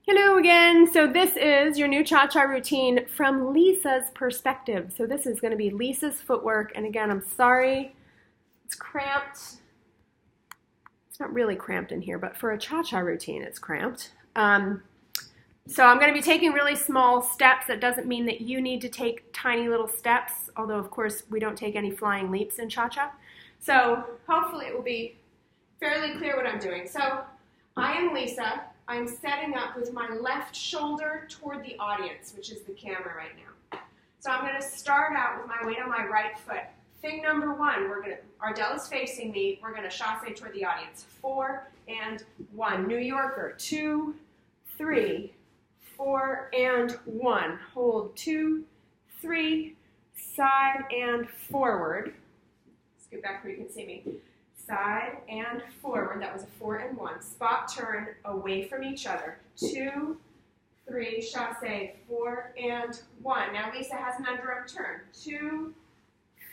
Hello again. So this is your new cha-cha routine from Lisa's perspective. So this is going to be Lisa's footwork. And again, I'm sorry, it's cramped. It's not really cramped in here, but for a cha-cha routine, it's cramped. So I'm going to be taking really small steps. That doesn't mean that you need to take tiny little steps, although of course we don't take any flying leaps in cha-cha. So hopefully it will be fairly clear what I'm doing. So I am Lisa. I'm setting up with my left shoulder toward the audience, which is the camera right now. So I'm going to start out with my weight on my right foot. Thing number one, Ardell is facing me. We're going to chasse toward the audience. 4 and 1. New Yorker. 2, 3, 4 and 1. Hold 2, 3, side and forward. Let's get back where you can see me. Side and forward. That was a 4 and 1. Spot turn away from each other. 2, 3, chasse, 4 and 1. Now Lisa has an underarm turn. 2,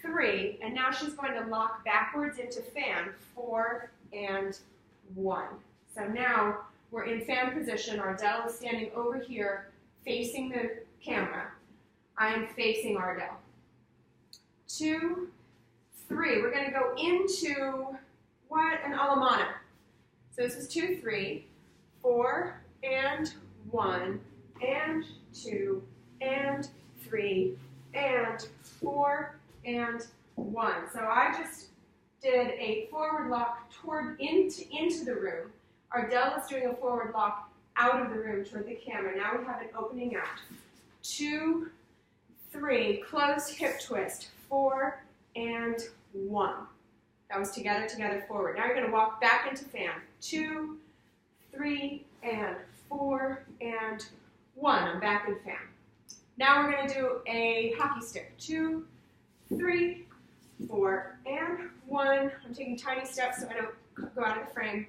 3, and now she's going to lock backwards into fan. 4 and 1. So now we're in fan position. Ardell is standing over here facing the camera. I am facing Ardell. 2, 3. We're going to go into an alemana. So this is 2, 3, 4 and 1 and 2 and 3 and 4 and 1. So I just did a forward lock into the room. Ardell is doing a forward lock out of the room toward the camera. Now we have it opening out. 2, 3, closed hip twist. 4 and 1. That was together, together, forward. Now you're going to walk back into fan. 2, 3, and 4, and 1. I'm back in fan. Now we're going to do a hockey stick. 2, 3, 4, and 1. I'm taking tiny steps so I don't go out of the frame.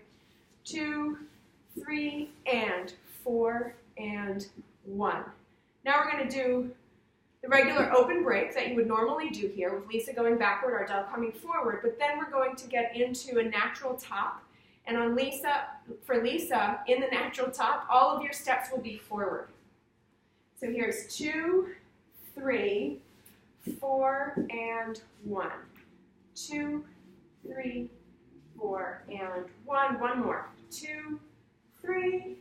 2, 3, and 4, and 1. Now we're going to do the regular open break that you would normally do here with Lisa going backward, Ardell coming forward, but then we're going to get into a natural top. And for Lisa, in the natural top, all of your steps will be forward. So here's 2, 3, 4, and 1. 2, 3, 4, and 1. One more. 2, 3,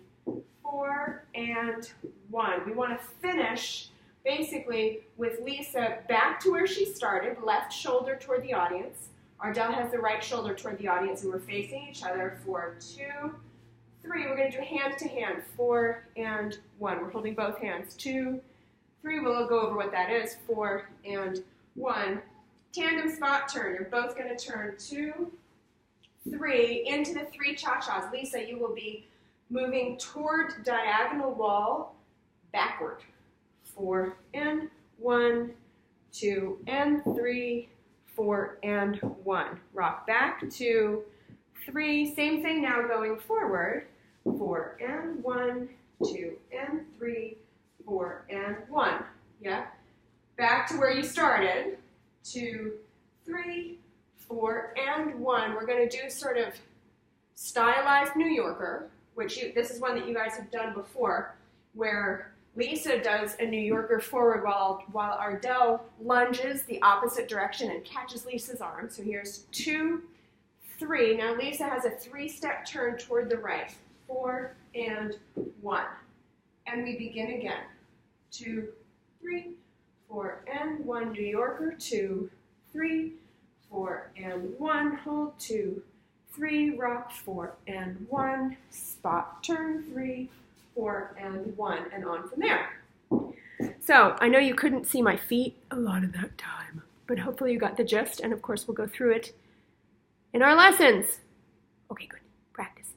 4, and 1. We want to finish basically with Lisa back to where she started, left shoulder toward the audience. Ardell has the right shoulder toward the audience, and we're facing each other for 2, 3. We're going to do hand to hand, 4 and 1. We're holding both hands. 2, 3. We'll go over what that is. 4 and 1. Tandem spot turn. You're both going to turn 2, 3 into the 3 cha-chas. Lisa, you will be moving toward diagonal wall backward. 4 and 1, 2 and 3, 4 and 1. Rock back, 2, 3. Same thing now going forward. 4 and 1, 2 and 3, 4 and 1. Yeah. Back to where you started. 2, 3, 4 and 1. We're going to do sort of stylized New Yorker, this is one that you guys have done before, where Lisa does a New Yorker forward while Ardell lunges the opposite direction and catches Lisa's arm. So here's 2, 3. Now Lisa has a 3-step turn toward the right. 4 and 1. And we begin again. 2, 3, 4 and 1. New Yorker. 2, 3, 4 and 1. Hold. 2, 3. Rock. 4 and 1. Spot turn. 3, 4 and 1, and on from there. So I know you couldn't see my feet a lot of that time, but hopefully you got the gist, and of course we'll go through it in our lessons. Okay, good. Practice.